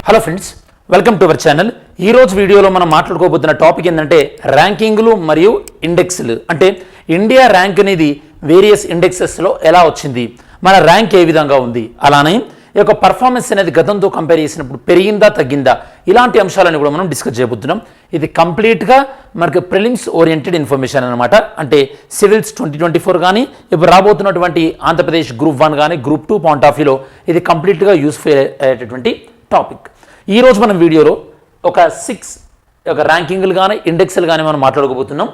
Hello friends, welcome to our channel. ఈ రోజు వీడియోలో మనం మాట్లాడుకోబోతున్న టాపిక్ ఏంటంటే ర్యాంకింగ్లు మరియు ఇండెక్స్లు. అంటే ఇండియా ర్యాంక్ అనేది వేరియస్ ఇండెక్సెస్లో ఎలా వచ్చింది, మన ర్యాంక్ ఏ విధంగా ఉంది, అలానే ఈ యొక్క పర్ఫార్మెన్స్ అనేది గతంతో కంపేర్ చేసినప్పుడు పెరిగిందా తగ్గిందా, ఇలాంటి అంశాలను కూడా మనం డిస్కస్ చేయబోతున్నాం. ఇది కంప్లీట్గా మనకి ప్రిలిమ్స్ ఓరియంటెడ్ ఇన్ఫర్మేషన్ అనమాట. అంటే సివిల్స్ 2024 కానీ ఇప్పుడు రాబోతున్నటువంటి ఆంధ్రప్రదేశ్ గ్రూప్ 1 కానీ గ్రూప్ 2 పాయింట్ ఆఫ్ వ్యూలో ఇది కంప్లీట్గా యూస్ఫుల్ అయ్యేటటువంటి టాపిక్. ఈరోజు మనం వీడియోలో ఒక 6 ర్యాంకింగ్లు కానీ ఇండెక్స్లు కానీ మనం మాట్లాడుకోబోతున్నాం.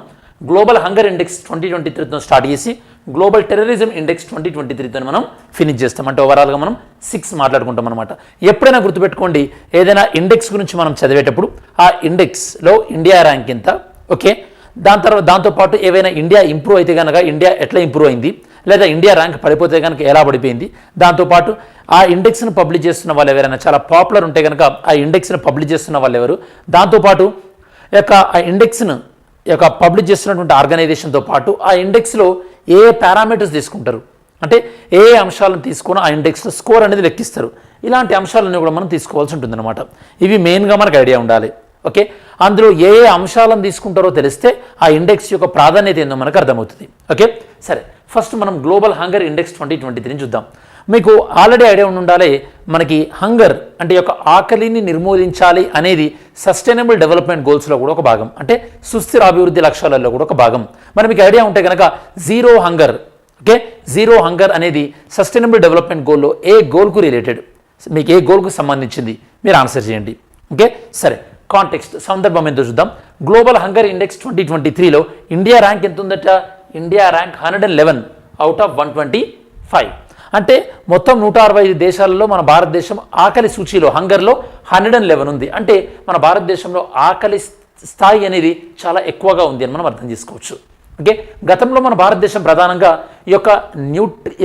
గ్లోబల్ హంగర్ ఇండెక్స్ 2023తో స్టార్ట్ చేసి గ్లోబల్ టెర్రరిజం ఇండెక్స్ 2023తో మనం ఫినిష్ చేస్తాం. అంటే ఓవరాల్గా మనం 6 మాట్లాడుకుంటాం అనమాట. ఎప్పుడైనా గుర్తుపెట్టుకోండి, ఏదైనా ఇండెక్స్ గురించి మనం చదివేటప్పుడు ఆ ఇండెక్స్లో ఇండియా ర్యాంక్ ఎంత, ఓకే, దాంతోపాటు ఏవైనా ఇండియా ఇంప్రూవ్ అయితే కనుక ఇండియా ఎట్లా ఇంప్రూవ్ అయింది, లేదా ఇండియా ర్యాంక్ పడిపోతే కనుక ఎలా పడిపోయింది, దాంతోపాటు ఆ ఇండెక్స్ను పబ్లిష్ చేస్తున్న వాళ్ళు ఎవరైనా చాలా పాపులర్ ఉంటే కనుక ఆ ఇండెక్స్ను పబ్లిష్ చేస్తున్న వాళ్ళు ఎవరు, దాంతోపాటు ఆ ఇండెక్స్ను పబ్లిష్ చేస్తున్నటువంటి ఆర్గనైజేషన్తో పాటు ఆ ఇండెక్స్లో ఏ పారామీటర్స్ తీసుకుంటారు, అంటే ఏ అంశాలను తీసుకొని ఆ ఇండెక్స్లో స్కోర్ అనేది లెక్కిస్తారు. ఇలాంటి అంశాలను కూడా మనం తీసుకోవాల్సి ఉంటుంది అనమాట. ఇవి మెయిన్గా మనకు ఐడియా ఉండాలి. ఓకే, అందులో ఏ అంశాలను తీసుకుంటారో తెలిస్తే ఆ ఇండెక్స్ యొక్క ప్రాధాన్యత ఏందో మనకు అర్థమవుతుంది. ఓకే, సరే, ఫస్ట్ మనం గ్లోబల్ హంగర్ ఇండెక్స్ 2023 చూద్దాం. మీకు ఆల్రెడీ ఐడియా ఉండాలి, మనకి హంగర్ అంటే యొక్క ఆకలిని నిర్మూలించాలి అనేది సస్టైనబుల్ డెవలప్మెంట్ గోల్స్లో కూడా ఒక భాగం, అంటే సుస్థిర అభివృద్ధి లక్ష్యాలలో కూడా ఒక భాగం. మరి మీకు ఐడియా ఉంటే కనుక zero hunger, okay, zero hunger అనేది సస్టైనబుల్ డెవలప్మెంట్ గోల్లో ఏ గోల్కు రిలేటెడ్, మీకు ఏ గోల్కు సంబంధించింది మీరు ఆన్సర్ చేయండి. ఓకే, సరే, కాంటెక్స్ట్ సందర్భం ఎంతో చూద్దాం. గ్లోబల్ హంగర్ ఇండెక్స్ 2023లో ఇండియా ర్యాంక్ ఎంత ఉందట? India rank 111 out of 125. అంటే మొత్తం 165 దేశాలలో మన భారతదేశం ఆకలి సూచీలో హంగర్లో 111 ఉంది. అంటే మన భారతదేశంలో ఆకలి స్థాయి అనేది చాలా ఎక్కువగా ఉంది అని మనం అర్థం చేసుకోవచ్చు. ఓకే, గతంలో మన భారతదేశం ప్రధానంగా ఈ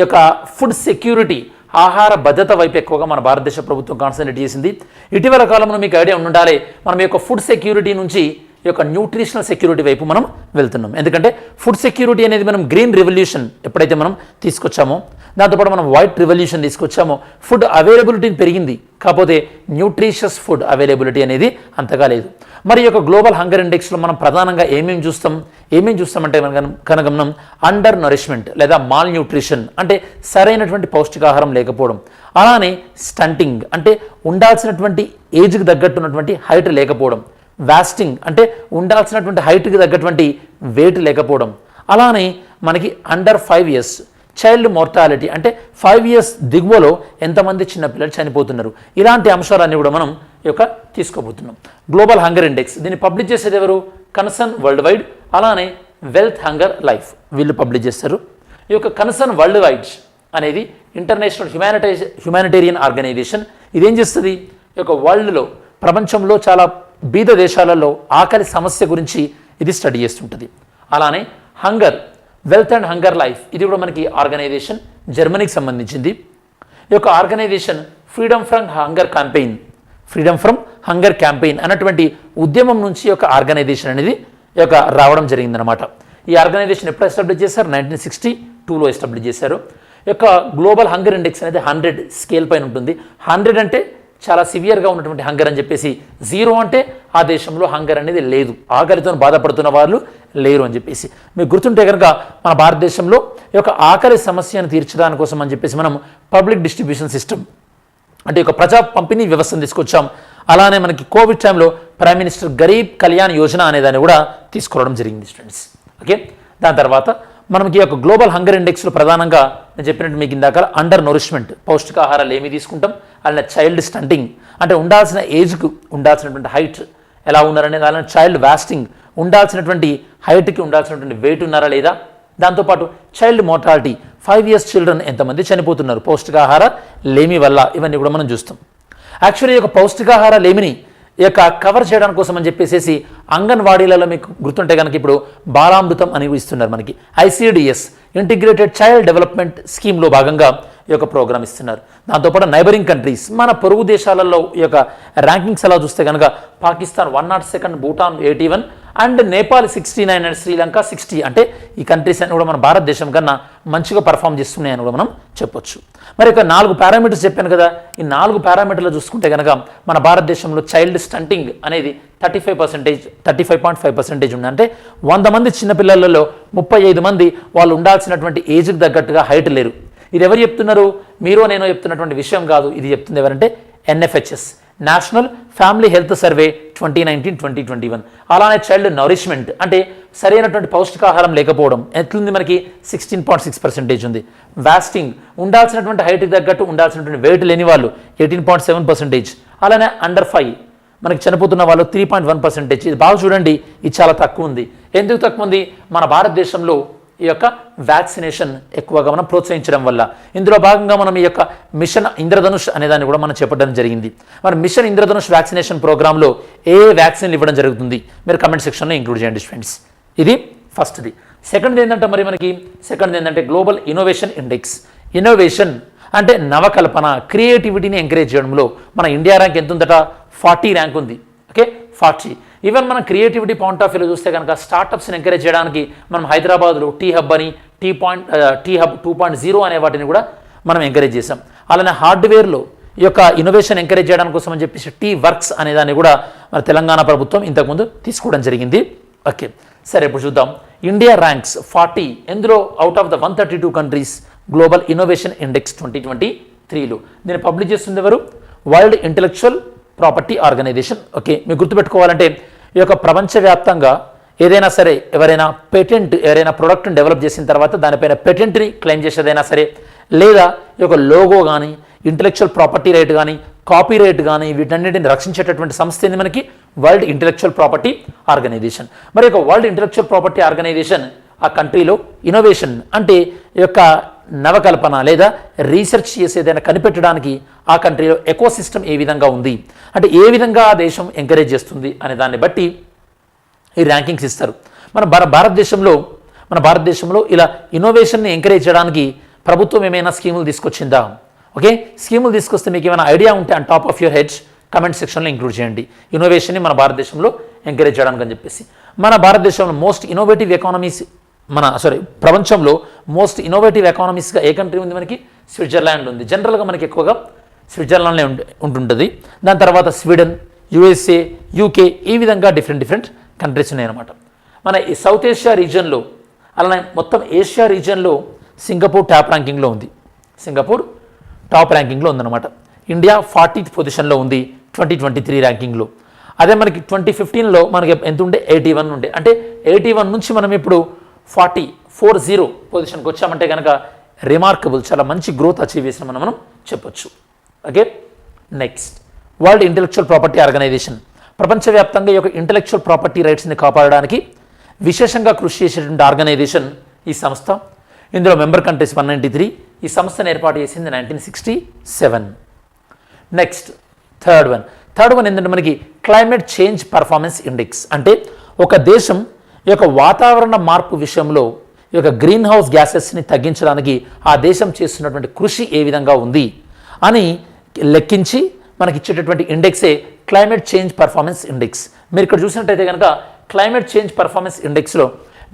యొక్క ఫుడ్ సెక్యూరిటీ, ఆహార భద్రత వైపు ఎక్కువగా మన భారతదేశ ప్రభుత్వం కాన్సన్ట్రేట్ చేసింది. ఇటీవల కాలంలో మీకు ఐడియా ఉండాలి, మనం ఈ యొక్క ఫుడ్ సెక్యూరిటీ నుంచి ఈ యొక్క న్యూట్రిషనల్ సెక్యూరిటీ వైపు మనం వెళ్తున్నాం. ఎందుకంటే ఫుడ్ సెక్యూరిటీ అనేది మనం గ్రీన్ రెవల్యూషన్ ఎప్పుడైతే మనం తీసుకొచ్చామో, దాంతోపాటు మనం వైట్ రెవల్యూషన్ తీసుకొచ్చామో, ఫుడ్ అవైలబిలిటీ పెరిగింది, కాకపోతే న్యూట్రిషియస్ ఫుడ్ అవైలబిలిటీ అనేది అంతగా లేదు. మరి యొక్క గ్లోబల్ హంగర్ ఇండెక్స్లో మనం ప్రధానంగా ఏమేమి చూస్తామంటే కనుక మనం అండర్ నరిష్మెంట్ లేదా మాల్ న్యూట్రిషన్ అంటే సరైనటువంటి పౌష్టికాహారం లేకపోవడం, అలానే స్టంటింగ్ అంటే ఉండాల్సినటువంటి ఏజ్కి తగ్గట్టున్నటువంటి హైట్ లేకపోవడం, వాస్టింగ్ అంటే ఉండాల్సినటువంటి హైట్కి తగ్గటువంటి వెయిట్ లేకపోవడం, అలానే మనకి అండర్ 5 years చైల్డ్ మోర్టాలిటీ అంటే 5 years దిగువలో ఎంతమంది చిన్నపిల్లలు చనిపోతున్నారు. ఇలాంటి అంశాలన్నీ కూడా మనం తీసుకోబోతున్నాం. గ్లోబల్ హంగర్ ఇండెక్స్ దీన్ని పబ్లిష్ చేసేది ఎవరు? కన్సర్న్ వరల్డ్ వైడ్, అలానే వెల్త్ హంగర్ లైఫ్ వీళ్ళు పబ్లిష్ చేస్తారు. ఈ యొక్క కన్సర్న్ వరల్డ్ వైడ్ అనేది ఇంటర్నేషనల్ హ్యుమానిటేరియన్ ఆర్గనైజేషన్. ఇదేం చేస్తుంది? ఈ యొక్క వరల్డ్లో, ప్రపంచంలో చాలా బీద దేశాలలో ఆకలి సమస్య గురించి ఇది స్టడీ చేస్తుంటుంది. అలానే hunger wealth and hunger life ఇది కూడా మనకి ఆర్గనైజేషన్ జర్మనీకి సంబంధించింది. ఈ యొక్క organization freedom from hunger campaign అన్నటువంటి ఉద్యమం నుంచి ఒక ఆర్గనైజేషన్ అనేది రావడం జరిగిందనమాట. ఈ ఆర్గనైజేషన్ ఎప్పుడు ఎస్టాబ్లిష్ చేశారు? 1962లో ఎస్టాబ్లిష్ చేశారు. ఈ యొక్క గ్లోబల్ హంగర్ ఇండెక్స్ అనేది 100 స్కేల్ పైన ఉంటుంది. 100 అంటే చాలా సివియర్గా ఉన్నటువంటి హంగర్ అని చెప్పేసి, 0 అంటే ఆ దేశంలో హంగర్ అనేది లేదు, ఆకలితో బాధపడుతున్న వాళ్ళు లేరు అని చెప్పేసి. మీకు గుర్తుంటే కనుక మన భారతదేశంలో ఈ యొక్క ఆకలి సమస్యను తీర్చడానికి కోసం అని చెప్పేసి మనం పబ్లిక్ డిస్ట్రిబ్యూషన్ సిస్టమ్ అంటే ఒక ప్రజా పంపిణీ వ్యవస్థను తీసుకొచ్చాం. అలానే మనకి కోవిడ్ టైంలో ప్రైమ్ మినిస్టర్ గరీబ్ కళ్యాణ్ యోజన అనే దాన్ని కూడా తీసుకురావడం జరిగింది స్టూడెంట్స్. ఓకే, దాని తర్వాత మనకి ఈ యొక్క గ్లోబల్ హంగర్ ఇండెక్స్లో ప్రధానంగా నేను చెప్పినట్టు మీకు ఇందాక అండర్ నరిష్మెంట్ పౌష్టికాహారాలు ఏమి తీసుకుంటాం, అలానే చైల్డ్ స్టంటింగ్ అంటే ఉండాల్సిన ఏజ్కు ఉండాల్సినటువంటి హైట్ ఎలా ఉన్నారనేది, అలానే చైల్డ్ వాస్టింగ్ ఉండాల్సినటువంటి హైట్కి ఉండాల్సినటువంటి వెయిట్ ఉన్నారా లేదా, దాంతోపాటు చైల్డ్ మోర్టాలిటీ 5 years చిల్డ్రన్ ఎంతమంది చనిపోతున్నారు పౌష్టికాహార లేమి వల్ల, ఇవన్నీ కూడా మనం చూస్తాం. యాక్చువల్లీ ఈ యొక్క పౌష్టికాహార లేమిని కవర్ చేయడానికి కోసం అని చెప్పేసి అంగన్వాడీలలో మీకు గుర్తుంటే కనుక ఇప్పుడు బాలామృతం అని ఇస్తున్నారు. మనకి ICDS ఇంటిగ్రేటెడ్ చైల్డ్ డెవలప్మెంట్ స్కీమ్లో భాగంగా ఈ యొక్క ప్రోగ్రామ్ ఇస్తున్నారు. దాంతోపాటు నైబరింగ్ కంట్రీస్ మన పొరుగు దేశాలలో ఈ యొక్క ర్యాంకింగ్స్ ఎలా చూస్తే కనుక పాకిస్తాన్ 102, భూటాన్ 81, అండ్ నేపాల్ 69 అండ్ శ్రీలంక 60. అంటే ఈ కంట్రీస్ అన్ని కూడా మన భారతదేశం కన్నా మంచిగా పర్ఫామ్ చేస్తున్నాయని కూడా మనం చెప్పొచ్చు. మరి ఒక 4 పారామీటర్స్ చెప్పాను కదా, ఈ 4 పారామీటర్లు చూసుకుంటే కనుక మన భారతదేశంలో చైల్డ్ స్టంటింగ్ అనేది 35.5% ఉంది. అంటే 100 మంది చిన్నపిల్లలలో 35 మంది వాళ్ళు ఉండాల్సినటువంటి ఏజ్కి తగ్గట్టుగా హైట్ లేరు. ఇది ఎవరు చెప్తున్నారు? మీరు నేను చెప్తున్నటువంటి విషయం కాదు. ఇది చెప్తుంది ఎవరంటే NFHS, national family health survey 2019-2021. అలానే చైల్డ్ నరిష్మెంట్ అంటే సరైనటువంటి పౌష్టికాహారం లేకపోవడం ఎట్లుంది, మనకి 16.6% ఉంది. వాస్టింగ్ ఉండాల్సినటువంటి హైట్కి తగ్గట్టు ఉండాల్సినటువంటి వెయిట్ లేని వాళ్ళు 18.7%. అలానే అండర్ 5 మనకి చనిపోతున్న వాళ్ళు 3.1%. ఇది బాగా చూడండి, ఇది చాలా తక్కువ ఉంది. ఎందుకు తక్కువ ఉంది? మన భారతదేశంలో ఈ యొక్క వ్యాక్సినేషన్ ఎక్కువగా మనం ప్రోత్సహించడం వల్ల. ఇందులో భాగంగా మనం ఈ యొక్క మిషన్ ఇంద్రధనుష్ అనేదాన్ని కూడా మనం చెప్పడం జరిగింది. మరి మిషన్ ఇంద్రధనుష్ వ్యాక్సినేషన్ ప్రోగ్రాంలో ఏ వ్యాక్సిన్లు ఇవ్వడం జరుగుతుంది మీరు కమెంట్ సెక్షన్లో ఇంక్లూడ్ చేయండి ఫ్రెండ్స్. ఇది ఫస్ట్ది. సెకండ్ది ఏంటంటే ఏంటంటే గ్లోబల్ ఇన్నోవేషన్ ఇండెక్స్. ఇన్నోవేషన్ అంటే నవకల్పన, క్రియేటివిటీని ఎంకరేజ్ చేయడంలో మన ఇండియా ర్యాంక్ ఎంత ఉందట? 40 ర్యాంక్ ఉంది. ఓకే, 40. ఈవెన్ మనం క్రియేటివిటీ పాయింట్ ఆఫ్ వ్యూలో చూస్తే కనుక స్టార్టప్స్ని ఎంకరేజ్ చేయడానికి మనం హైదరాబాద్లో టీ హబ్ 2.0 అనే వాటిని కూడా మనం ఎంకరేజ్ చేసాం. అలానే హార్డ్వేర్లో ఈ యొక్క ఇన్నోవేషన్ ఎంకరేజ్ చేయడానికి కోసం అని చెప్పేసి టీ వర్క్స్ అనే దాన్ని కూడా మన తెలంగాణ ప్రభుత్వం ఇంతకుముందు తీసుకోవడం జరిగింది. ఓకే, సరే ఇప్పుడు చూద్దాం. ఇండియా ర్యాంక్స్ 40, ఎందులో out of the 132 countries global innovation index 2023లో. దీన్ని పబ్లిష్ చేస్తుంది ఎవరు? World intellectual property organisation. Okay, మీకు గుర్తుపెట్టుకోవాలంటే ఈ యొక్క ప్రపంచవ్యాప్తంగా ఏదైనా సరే ఎవరైనా ప్రోడక్ట్ని డెవలప్ చేసిన తర్వాత దానిపైన పేటెంట్ని క్లెయిమ్ చేసేదైనా సరే, లేదా ఈ యొక్క లోగో కానీ, ఇంటెలెక్చువల్ ప్రాపర్టీ రైట్ కానీ, కాపీ రైట్ కానీ, వీటన్నిటిని రక్షించేటటువంటి సంస్థ ఏంది మనకి? World intellectual property organization. మరి యొక్క వరల్డ్ ఇంటెలెక్చువల్ ప్రాపర్టీ ఆర్గనైజేషన్ ఆ కంట్రీలో ఇన్నోవేషన్ అంటే ఈ యొక్క నవకల్పన లేదా రీసెర్చ్ చేసేదైనా కనిపెట్టడానికి ఆ కంట్రీలో ఎకోసిస్టమ్ ఏ విధంగా ఉంది, అంటే ఏ విధంగా ఆ దేశం ఎంకరేజ్ చేస్తుంది అనే దాన్ని బట్టి ఈ ర్యాంకింగ్స్ ఇస్తారు. మన భారతదేశంలో ఇలా ఇన్నోవేషన్ని ఎంకరేజ్ చేయడానికి ప్రభుత్వం ఏమైనా స్కీములు తీసుకొచ్చిందా? ఓకే, స్కీములు తీసుకొస్తే మీకు ఏమైనా ఐడియా ఉంటే on top of your heads comment సెక్షన్లో ఇంక్లూడ్ చేయండి. ఇన్నోవేషన్ని మన భారతదేశంలో ఎంకరేజ్ చేయడానికి అని చెప్పేసి. మన భారతదేశంలో మోస్ట్ ఇన్నోవేటివ్ ఎకానమీస్ ప్రపంచంలో మోస్ట్ ఇన్నోవేటివ్ ఎకానమీస్గా ఏ కంట్రీ ఉంది? మనకి స్విట్జర్లాండ్ ఉంది. జనరల్గా మనకి ఎక్కువగా స్విట్జర్లాండ్లో ఉంటుంటుంది. దాని తర్వాత స్వీడన్, USA, UK, ఈ విధంగా డిఫరెంట్ కంట్రీస్ ఉన్నాయన్నమాట. మన ఈ సౌత్ ఏషియా రీజియన్లో, అలానే మొత్తం ఏషియా రీజియన్లో సింగపూర్ టాప్ ర్యాంకింగ్లో ఉందన్నమాట. ఇండియా 40th పొజిషన్లో ఉంది 2023 ర్యాంకింగ్లో. అదే మనకి 2015లో మనకి ఎంత ఉండే? 81 ఉండే. అంటే 81 నుంచి మనం ఇప్పుడు 40 పొజిషన్కి వచ్చామంటే కనుక రిమార్కబుల్, చాలా మంచి గ్రోత్ అచీవ్ చేసినామని మనం చెప్పొచ్చు. Okay, next world intellectual property organization. ప్రపంచవ్యాప్తంగా ఈ యొక్క ఇంటెలెక్చువల్ ప్రాపర్టీ రైట్స్ని కాపాడడానికి విశేషంగా కృషి చేసేటువంటి ఆర్గనైజేషన్ ఈ సంస్థ. ఇందులో మెంబర్ కంట్రీస్ 193. ఈ సంస్థను ఏర్పాటు చేసింది 1967. నెక్స్ట్ థర్డ్ వన్ ఏంటంటే మనకి క్లైమేట్ చేంజ్ పర్ఫార్మెన్స్ ఇండెక్స్. అంటే ఒక దేశం ఈ యొక్క వాతావరణ మార్పు విషయంలో ఈ యొక్క గ్రీన్ హౌస్ గ్యాసెస్ని తగ్గించడానికి ఆ దేశం చేస్తున్నటువంటి కృషి ఏ విధంగా ఉంది అని లెక్కించి మనకి ఇచ్చేటటువంటి ఇండెక్సే క్లైమేట్ చేంజ్ పర్ఫార్మెన్స్ ఇండెక్స్. మీరు ఇక్కడ చూసినట్టయితే కనుక క్లైమేట్ చేంజ్ పర్ఫార్మెన్స్ ఇండెక్స్లో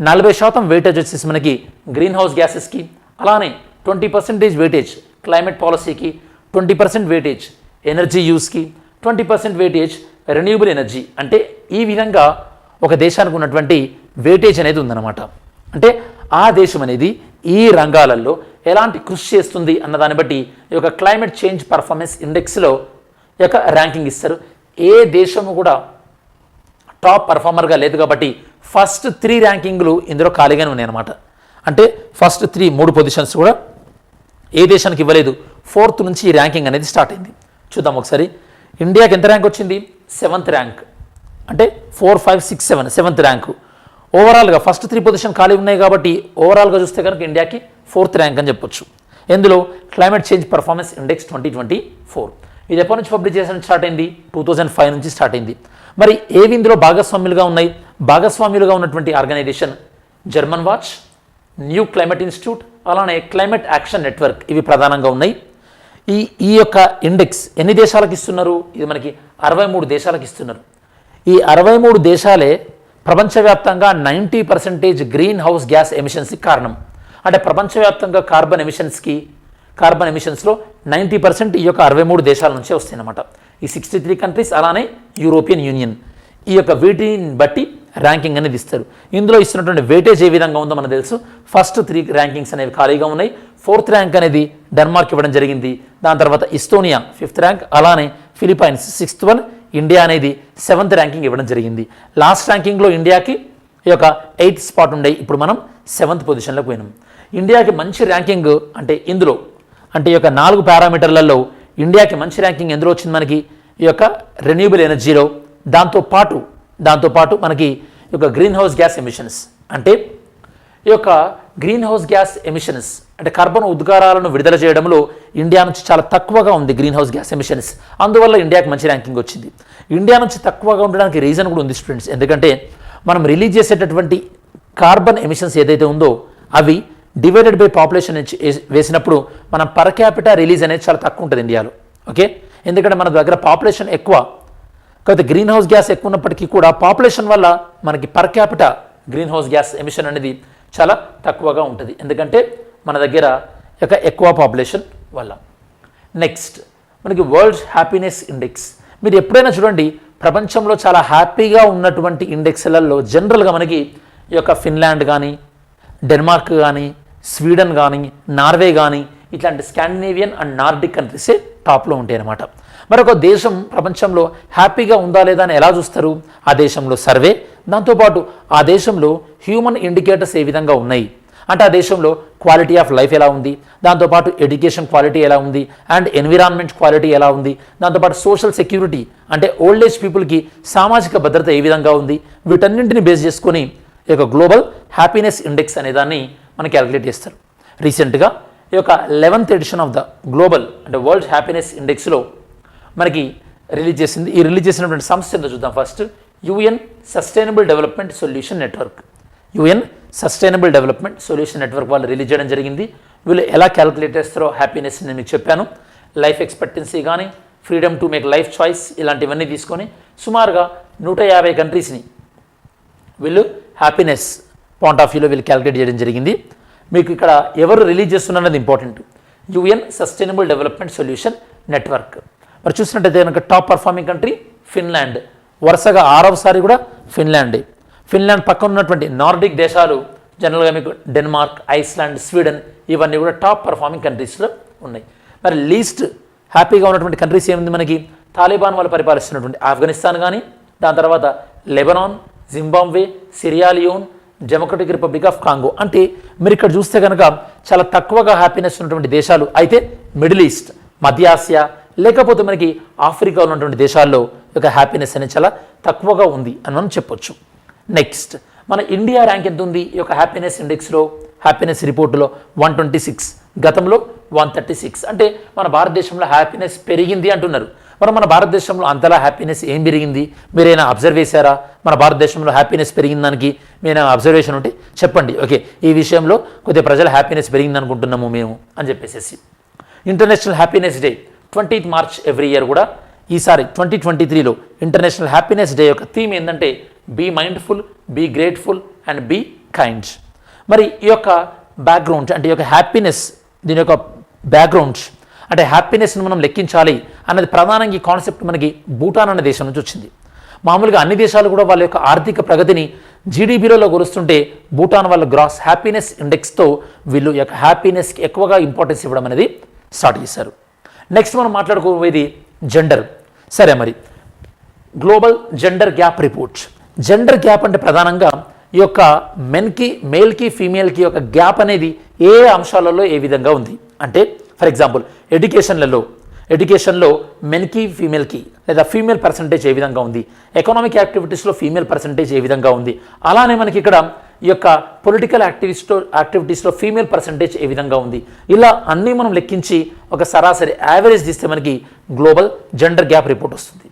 40% వెయిటేజ్ వచ్చేసి మనకి గ్రీన్ హౌస్ గ్యాసెస్కి, అలానే 20% వెయిటేజ్ క్లైమేట్ పాలసీకి, 20% వెయిటేజ్ ఎనర్జీ యూస్కి, 20% వెయిటేజ్ రెన్యూబుల్ ఎనర్జీ. అంటే ఈ విధంగా ఒక దేశానికి ఉన్నటువంటి వెయిటేజ్ అనేది ఉందన్నమాట. అంటే ఆ దేశం అనేది ఈ రంగాలలో ఎలాంటి కృషి చేస్తుంది అన్నదాన్ని బట్టి ఈ యొక్క క్లైమేట్ చేంజ్ పర్ఫార్మెన్స్ ఇండెక్స్లో ఈ యొక్క ర్యాంకింగ్ ఇస్తారు. ఏ దేశము కూడా టాప్ పర్ఫార్మర్గా లేదు కాబట్టి ఫస్ట్ 3 ర్యాంకింగ్లు ఇందులో ఖాళీగానే ఉన్నాయన్నమాట. అంటే ఫస్ట్ 3 పొజిషన్స్ కూడా ఏ దేశానికి ఇవ్వలేదు. 4th నుంచి ఈ ర్యాంకింగ్ అనేది స్టార్ట్ అయింది. చూద్దాం ఒకసారి. ఇండియాకి ఎంత ర్యాంక్ వచ్చింది? 7th rank. అంటే 4, 5, 6, 7 7th ర్యాంకు. ఓవరాల్గా ఫస్ట్ 3 పొజిషన్ ఖాళీ ఉన్నాయి కాబట్టి ఓవరాల్గా చూస్తే కనుక ఇండియాకి 4th ర్యాంక్ అని చెప్పొచ్చు. ఎందులో క్లైమేట్ చేంజ్ పర్ఫార్మెన్స్ ఇండెక్స్ 2024. ఇది ఎప్పటి నుంచి పబ్లిష్ చేసిన స్టార్ట్ అయింది? 2005 నుంచి స్టార్ట్ అయింది. మరి ఏవి ఇందులో భాగస్వామ్యులుగా ఉన్నాయి? భాగస్వామ్యులుగా ఉన్నటువంటి organization German watch, new climate institute, అలానే క్లైమేట్ యాక్షన్ నెట్వర్క్, ఇవి ప్రధానంగా ఉన్నాయి. ఈ యొక్క ఇండెక్స్ ఎన్ని దేశాలకు ఇస్తున్నారు? ఇది మనకి 63 దేశాలకు ఇస్తున్నారు. ఈ 63 దేశాలే ప్రపంచవ్యాప్తంగా 90% గ్రీన్ హౌస్ గ్యాస్ ఎమిషన్స్కి కారణం. అంటే ప్రపంచవ్యాప్తంగా కార్బన్ ఎమిషన్స్లో 90% ఈ యొక్క 63 దేశాల నుంచే వస్తాయి అన్నమాట. ఈ 63 కంట్రీస్, అలానే యూరోపియన్ యూనియన్, ఈ యొక్క వీటిని బట్టి ర్యాంకింగ్ అనేది ఇస్తారు. ఇందులో ఇస్తున్నటువంటి వెయిటేజ్ ఏ విధంగా ఉందో మనకు తెలుసు. ఫస్ట్ 3 ర్యాంకింగ్స్ అనేవి ఖాళీగా ఉన్నాయి. 4th ర్యాంక్ అనేది డెన్మార్క్ ఇవ్వడం జరిగింది. దాని తర్వాత ఇస్తోనియా 5th ర్యాంక్, అలానే ఫిలిప్పైన్స్ 6th వన్, ఇండియా అనేది 7th ర్యాంకింగ్ ఇవ్వడం జరిగింది. లాస్ట్ ర్యాంకింగ్లో ఇండియాకి ఈ యొక్క 8th స్పాట్ ఉండే, ఇప్పుడు మనం 7th పొజిషన్లోకి పోయినాం. ఇండియాకి మంచి ర్యాంకింగ్ అంటే ఇందులో అంటే ఈ యొక్క 4 పారామీటర్లలో ఇండియాకి మంచి ర్యాంకింగ్ ఎందులో వచ్చింది మనకి, ఈ యొక్క రెన్యూబుల్ ఎనర్జీలో. దాంతోపాటు మనకి ఈ యొక్క గ్రీన్ హౌస్ గ్యాస్ ఎమిషన్స్, అంటే ఈ యొక్క గ్రీన్ హౌస్ గ్యాస్ ఎమిషన్స్ అంటే కార్బన్ ఉద్గారాలను విడుదల చేయడంలో ఇండియా నుంచి చాలా తక్కువగా ఉంది గ్రీన్ హౌస్ గ్యాస్ ఎమిషన్స్. అందువల్ల ఇండియాకి మంచి ర్యాంకింగ్ వచ్చింది. ఇండియా నుంచి తక్కువగా ఉండడానికి రీజన్ కూడా ఉంది స్టూడెంట్స్. ఎందుకంటే మనం రిలీజ్ చేసేటటువంటి కార్బన్ ఎమిషన్స్ ఏదైతే ఉందో అవి డివైడెడ్ బై పాపులేషన్ వేసినప్పుడు మనం పర్ క్యాపిటా రిలీజ్ అనేది చాలా తక్కువ ఉంటుంది ఇండియాలో. ఓకే, ఎందుకంటే మన దగ్గర పాపులేషన్ ఎక్కువ, కాకపోతే గ్రీన్ హౌస్ గ్యాస్ ఎక్కువ ఉన్నప్పటికీ కూడా పాపులేషన్ వల్ల మనకి per capita green house gas emission అనేది చాలా తక్కువగా ఉంటుంది, ఎందుకంటే మన దగ్గర ఎక్కువ పాపులేషన్ వల్ల. నెక్స్ట్ మనకి వరల్డ్ హ్యాపీనెస్ ఇండెక్స్. మీరు ఎప్పుడైనా చూడండి, ప్రపంచంలో చాలా హ్యాపీగా ఉన్నటువంటి ఇండెక్స్లలో జనరల్గా మనకి ఈ యొక్క ఫిన్లాండ్ కానీ, డెన్మార్క్ కానీ, స్వీడన్ కానీ, నార్వే కానీ, ఇట్లాంటి స్కాండినేవియన్ అండ్ నార్డిక్ కంట్రీసే టాప్లో ఉంటాయి అన్నమాట. మరొక దేశం ప్రపంచంలో హ్యాపీగా ఉందా లేదా అని ఎలా చూస్తారు? ఆ దేశంలో సర్వే, దాంతోపాటు ఆ దేశంలో హ్యూమన్ ఇండికేటర్స్ ఏ విధంగా ఉన్నాయి, అంటే ఆ దేశంలో క్వాలిటీ ఆఫ్ లైఫ్ ఎలా ఉంది, దాంతోపాటు ఎడ్యుకేషన్ క్వాలిటీ ఎలా ఉంది, అండ్ ఎన్విరాన్మెంట్ క్వాలిటీ ఎలా ఉంది, దాంతోపాటు సోషల్ సెక్యూరిటీ అంటే ఓల్డ్ ఏజ్ పీపుల్కి సామాజిక భద్రత ఏ విధంగా ఉంది, వీటన్నింటిని బేస్ చేసుకొని ఈ యొక్క గ్లోబల్ హ్యాపీనెస్ ఇండెక్స్ అనే దాన్ని మనం క్యాలిక్యులేట్ చేస్తారు. రీసెంట్గా ఈ యొక్క 11th edition of the global అంటే వరల్డ్ హ్యాపీనెస్ ఇండెక్స్లో మనకి రిలీజ్ చేసింది. ఈ రిలీజ్ చేసినటువంటి సంస్థ ఏంటో చూద్దాం. First UN sustainable development solution network. UN sustainable development solution network వాళ్ళు రిలీజ్ చేయడం జరిగింది. వీళ్ళు ఎలా క్యాలిక్యులేట్ చేస్తారో హ్యాపీనెస్ నేను మీకు చెప్పాను. లైఫ్ ఎక్స్పెక్టెన్సీ కానీ, freedom to make life choice, ఇలాంటివన్నీ తీసుకొని సుమారుగా 150 కంట్రీస్ని వీళ్ళు హ్యాపీనెస్ పాయింట్ ఆఫ్ వ్యూలో వీళ్ళు క్యాలిక్యులేట్ చేయడం జరిగింది. మీకు ఇక్కడ ఎవరు రిలీజ్ చేస్తున్నారన్నది important. UN sustainable development solution network. మరి చూసినట్టయితే కనుక టాప్ పర్ఫార్మింగ్ కంట్రీ ఫిన్లాండ్, వరుసగా 6వసారి కూడా ఫిన్లాండ్ పక్కన ఉన్నటువంటి నార్డిక్ దేశాలు జనరల్గా మీకు డెన్మార్క్, ఐస్లాండ్, స్వీడన్ ఇవన్నీ కూడా టాప్ పర్ఫార్మింగ్ కంట్రీస్లో ఉన్నాయి. మరి లీస్ట్ హ్యాపీగా ఉన్నటువంటి కంట్రీస్ ఏముంది మనకి? తాలిబాన్ వాళ్ళు పరిపాలిస్తున్నటువంటి ఆఫ్ఘనిస్తాన్ కానీ, దాని తర్వాత Lebanon, Zimbabwe, Sierra Leone, democratic republic of Congo. అంటే మీరు ఇక్కడ చూస్తే కనుక చాలా తక్కువగా హ్యాపీనెస్ ఉన్నటువంటి దేశాలు అయితే మిడిల్ ఈస్ట్, మధ్య ఆసియా, లేకపోతే మనకి ఆఫ్రికా ఉన్నటువంటి దేశాల్లో ఒక హ్యాపీనెస్ అనేది చాలా తక్కువగా ఉంది అని మనం చెప్పొచ్చు. నెక్స్ట్ మన ఇండియా ర్యాంక్ ఎంత ఉంది ఈ యొక్క హ్యాపీనెస్ ఇండెక్స్లో, హ్యాపీనెస్ రిపోర్టులో? 126, గతంలో 136. అంటే మన భారతదేశంలో హ్యాపీనెస్ పెరిగింది అంటున్నారు. మరి మన భారతదేశంలో అంతలా హ్యాపీనెస్ ఏం పెరిగింది? మీరైనా అబ్జర్వ్ చేశారా? మన భారతదేశంలో హ్యాపీనెస్ పెరిగిన దానికి మీరైనా అబ్జర్వేషన్ ఉంటే చెప్పండి. ఓకే, ఈ విషయంలో కొద్దిగా ప్రజల హ్యాపీనెస్ పెరిగింది అనుకుంటున్నాము మేము అని చెప్పేసి. International happiness day 20th March every year కూడా ఈసారి 2023లో ఇంటర్నేషనల్ హ్యాపీనెస్ డే యొక్క థీమ్ ఏంటంటే be mindful, be grateful and be kind. మరి ఈ యొక్క బ్యాక్గ్రౌండ్ అంటే ఈ యొక్క హ్యాపీనెస్, దీని యొక్క బ్యాక్గ్రౌండ్ అంటే హ్యాపీనెస్ని మనం లెక్కించాలి అన్నది ప్రధానంగా ఈ కాన్సెప్ట్ మనకి భూటాన్ అనే దేశం నుంచి వచ్చింది. మామూలుగా అన్ని దేశాలు కూడా వాళ్ళ యొక్క ఆర్థిక ప్రగతిని జీడీపీలో కొలుస్తుంటే భూటాన్ వాళ్ళ గ్రాస్ హ్యాపీనెస్ ఇండెక్స్తో వీళ్ళు యొక్క హ్యాపీనెస్కి ఎక్కువగా ఇంపార్టెన్స్ ఇవ్వడం అనేది స్టార్ట్ చేశారు. నెక్స్ట్ మనం మాట్లాడుకోబోయేది జెండర్. సరే, మరి global gender gap report. Gender gap అంటే ప్రధానంగా ఈ యొక్క మేల్కి ఫీమేల్కి యొక్క గ్యాప్ అనేది ఏ అంశాలలో ఏ విధంగా ఉంది అంటే, ఫర్ ఎగ్జాంపుల్ ఎడ్యుకేషన్లో మెన్కి ఫీమేల్కి లేదా ఫీమేల్ పర్సంటేజ్ ఏ విధంగా ఉంది, ఎకనామిక్ యాక్టివిటీస్లో ఫీమేల్ పర్సంటేజ్ ఏ విధంగా ఉంది, అలానే మనకి ఇక్కడ ఈ యొక్క పొలిటికల్ యాక్టివిటీస్లో ఫీమేల్ పర్సంటేజ్ ఏ విధంగా ఉంది, ఇలా అన్నీ మనం లెక్కించి ఒక సరాసరి యావరేజ్ తీస్తే మనకి గ్లోబల్ జెండర్ గ్యాప్ రిపోర్ట్ వస్తుంది.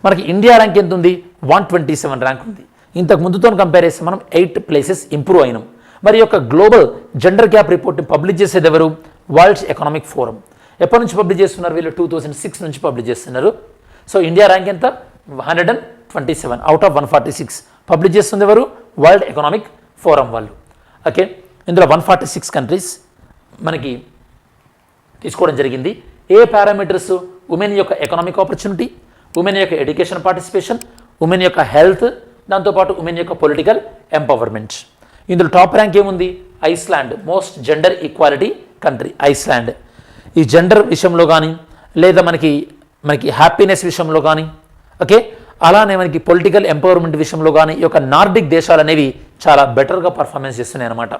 మనకి ఇండియా ర్యాంక్ ఎంత ఉంది? 127 ర్యాంక్ ఉంది. ఇంతకు ముందుతో కంపేర్ చేస్తే మనం 8 ప్లేసెస్ ఇంప్రూవ్ అయినాం. మరి యొక్క గ్లోబల్ జెండర్ గ్యాప్ రిపోర్ట్ని పబ్లిష్ చేసేది ఎవరు? World economic forum. ఎప్పటి నుంచి పబ్లిష్ చేస్తున్నారు వీళ్ళు? 2006 నుంచి పబ్లిష్ చేస్తున్నారు. సో ఇండియా ర్యాంక్ ఎంత? 127 అవుట్ ఆఫ్ 146. పబ్లిష్ చేస్తుంది ఎవరు? వరల్డ్ ఎకనామిక్ ఫోరం వాళ్ళు. ఓకే, ఇందులో 146 కంట్రీస్ మనకి తీసుకోవడం జరిగింది. ఏ పారామీటర్స్? ఉమెన్ యొక్క ఎకనామిక్ ఆపర్చునిటీ, ఉమెన్ యొక్క ఎడ్యుకేషన్ పార్టిసిపేషన్, ఉమెన్ యొక్క హెల్త్, దాంతోపాటు ఉమెన్ యొక్క పొలిటికల్ ఎంపవర్మెంట్. ఇందులో టాప్ ర్యాంక్ ఏముంది? Iceland, most gender equality country Iceland. ఈ జెండర్ విషయంలో కానీ లేదా మనకి హ్యాపీనెస్ విషయంలో కానీ, ఓకే, అలానే మనకి పొలిటికల్ ఎంపవర్మెంట్ విషయంలో కానీ ఈ యొక్క నార్డిక్ దేశాలు అనేవి చాలా బెటర్గా పర్ఫార్మెన్స్ చేస్తున్నాయి అన్నమాట.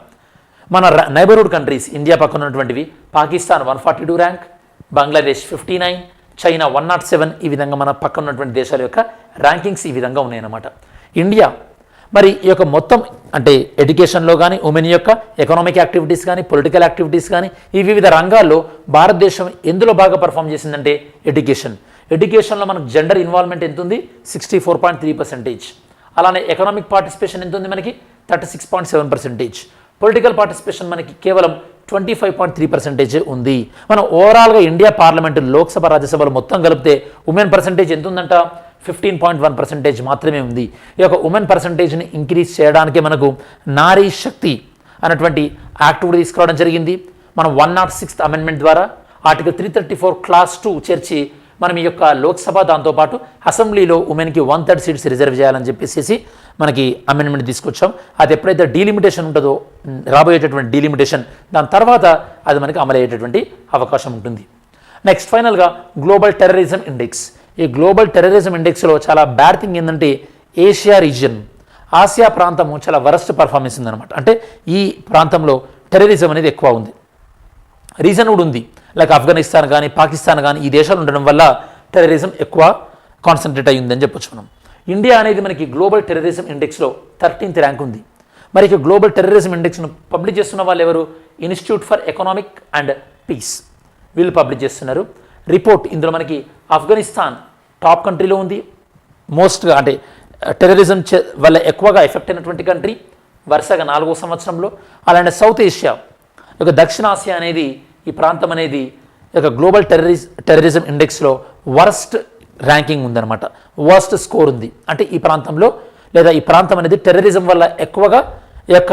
మన నైబర్హుడ్ కంట్రీస్ ఇండియా పక్కన ఉన్నటువంటివి పాకిస్తాన్ 142 ర్యాంక్, బంగ్లాదేశ్ 59, చైనా 107. ఈ విధంగా మన పక్కన ఉన్నటువంటి దేశాల యొక్క ర్యాంకింగ్స్ ఈ విధంగా ఉన్నాయన్నమాట. ఇండియా మరి ఈ యొక్క మొత్తం అంటే ఎడ్యుకేషన్లో కానీ ఉమెన్ యొక్క ఎకనామిక్ యాక్టివిటీస్ కానీ పొలిటికల్ యాక్టివిటీస్ కానీ ఈ వివిధ రంగాల్లో భారతదేశం ఎందులో బాగా పర్ఫామ్ చేసిందంటే ఎడ్యుకేషన్లో మనకు జెండర్ ఇన్వాల్వ్మెంట్ ఎంత ఉంది? 64.3%. అలానే ఎకనామిక్ పార్టిసిపేషన్ ఎంత ఉంది మనకి? 36.7%. పొలిటికల్ పార్టిసిపేషన్ మనకి కేవలం 25.3% ఉంది. మనం ఓవరాల్గా ఇండియా పార్లమెంటు, లోక్సభ, రాజ్యసభలు మొత్తం కలిపితే ఉమెన్ పర్సంటేజ్ ఎంత ఉందంట? 15.1% మాత్రమే ఉంది. ఈ యొక్క ఉమెన్ పర్సంటేజ్ని ఇంక్రీజ్ చేయడానికి మనకు నారీ శక్తి అన్నటువంటి యాక్ట్ కూడా తీసుకురావడం జరిగింది. మనం 106th అమెండ్మెంట్ ద్వారా ఆర్టికల్ 334 క్లాస్ 2 చేర్చి మనం ఈ యొక్క లోక్సభ దాంతోపాటు అసెంబ్లీలో ఉమెన్కి 1/3 సీట్స్ రిజర్వ్ చేయాలని చెప్పేసి మనకి అమెండ్మెంట్ తీసుకొచ్చాం. అది ఎప్పుడైతే డీలిమిటేషన్ ఉంటుందో రాబోయేటటువంటి డీలిమిటేషన్ దాని తర్వాత అది మనకి అమలయ్యేటటువంటి అవకాశం ఉంటుంది. నెక్స్ట్ ఫైనల్గా గ్లోబల్ టెర్రరిజం ఇండెక్స్. ఈ గ్లోబల్ టెర్రరిజం ఇండెక్స్లో చాలా బ్యాడ్ థింగ్ ఏంటంటే ఏషియా రీజియన్, ఆసియా ప్రాంతము చాలా వరస్ట్ పర్ఫార్మెన్స్ ఉందన్నమాట. అంటే ఈ ప్రాంతంలో టెర్రరిజం అనేది ఎక్కువ ఉంది. రీజన్ కూడా ఉంది, లైక్ ఆఫ్ఘనిస్తాన్ కానీ పాకిస్తాన్ కానీ ఈ దేశాలు ఉండడం వల్ల టెర్రరిజం ఎక్కువ కాన్సన్ట్రేట్ అయ్యిందని చెప్పొచ్చు మనం. ఇండియా అనేది మనకి గ్లోబల్ టెర్రరిజం ఇండెక్స్లో 13th ర్యాంక్ ఉంది. మరి ఇక గ్లోబల్ టెర్రరిజం ఇండెక్స్ను పబ్లిష్ చేస్తున్న వాళ్ళు ఎవరు? Institute for economic and peace వీళ్ళు పబ్లిష్ చేస్తున్నారు రిపోర్ట్. ఇందులో మనకి ఆఫ్ఘనిస్తాన్ టాప్ కంట్రీలో ఉంది, మోస్ట్గా అంటే టెర్రరిజం వల్ల ఎక్కువగా ఎఫెక్ట్ అయినటువంటి కంట్రీ వరుసగా 4వ సంవత్సరంలో. అలానే సౌత్ ఏషియా ఒక దక్షిణాసియా అనేది ఈ ప్రాంతం అనేది ఒక గ్లోబల్ టెర్రరిజం ఇండెక్స్లో వర్స్ట్ ర్యాంకింగ్ ఉందన్నమాట, వర్స్ట్ స్కోర్ ఉంది. అంటే ఈ ప్రాంతంలో లేదా ఈ ప్రాంతం అనేది టెర్రరిజం వల్ల ఎక్కువగా ఈ యొక్క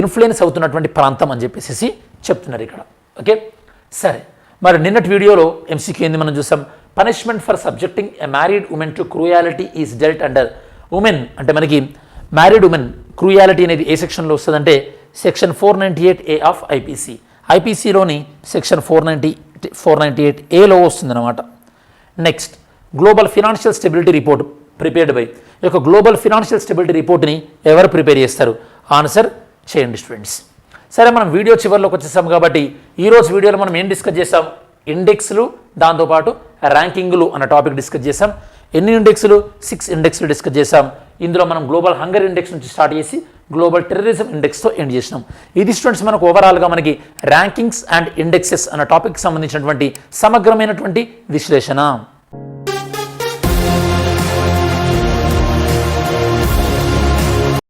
ఇన్ఫ్లుయెన్స్ అవుతున్నటువంటి ప్రాంతం అని చెప్పేసి చెప్తున్నారు ఇక్కడ. ఓకే, సరే. మరి నిన్నటి వీడియోలో ఎంసీక్యూ ఏంది మనం చూసాం? Punishment for subjecting a married women to cruelty is dealt under. Women అంటే మనకి మ్యారీడ్ ఉమెన్ క్రూయాలిటీ అనేది ఏ సెక్షన్లో వస్తుందంటే సెక్షన్ 498A ఆఫ్ ఐపీసీ. ఐపీసీలోని సెక్షన్ 498Aలో వస్తుందన్నమాట. Next global financial stability report prepared by. ఈ యొక్క గ్లోబల్ ఫినాన్షియల్ స్టెబిలిటీ రిపోర్ట్ని ఎవరు ప్రిపేర్ చేస్తారు? ఆన్సర్ చేయండి స్టూడెంట్స్. సరే, మనం వీడియో చివరిలోకి వచ్చేసాం కాబట్టి ఈరోజు వీడియోలో మనం ఏం డిస్కస్ చేసాం? ఇండెక్స్లు దాంతోపాటు ర్యాంకింగ్లు అన్న టాపిక్ డిస్కస్ చేసాం. ఎన్ని ఇండెక్స్లు? 6 ఇండెక్స్లు డిస్కస్ చేసాం. ఇందులో మనం గ్లోబల్ హంగర్ ఇండెక్స్ నుంచి స్టార్ట్ చేసి గ్లోబల్ టెర్రరిజం ఇండెక్స్తో ఎండ్ చేసినాం. ఇది స్టూడెంట్స్ మనకు ఓవరాల్గా మనకి ర్యాంకింగ్స్ అండ్ ఇండెక్సెస్ అన్న టాపిక్కి సంబంధించినటువంటి సమగ్రమైనటువంటి విశ్లేషణ.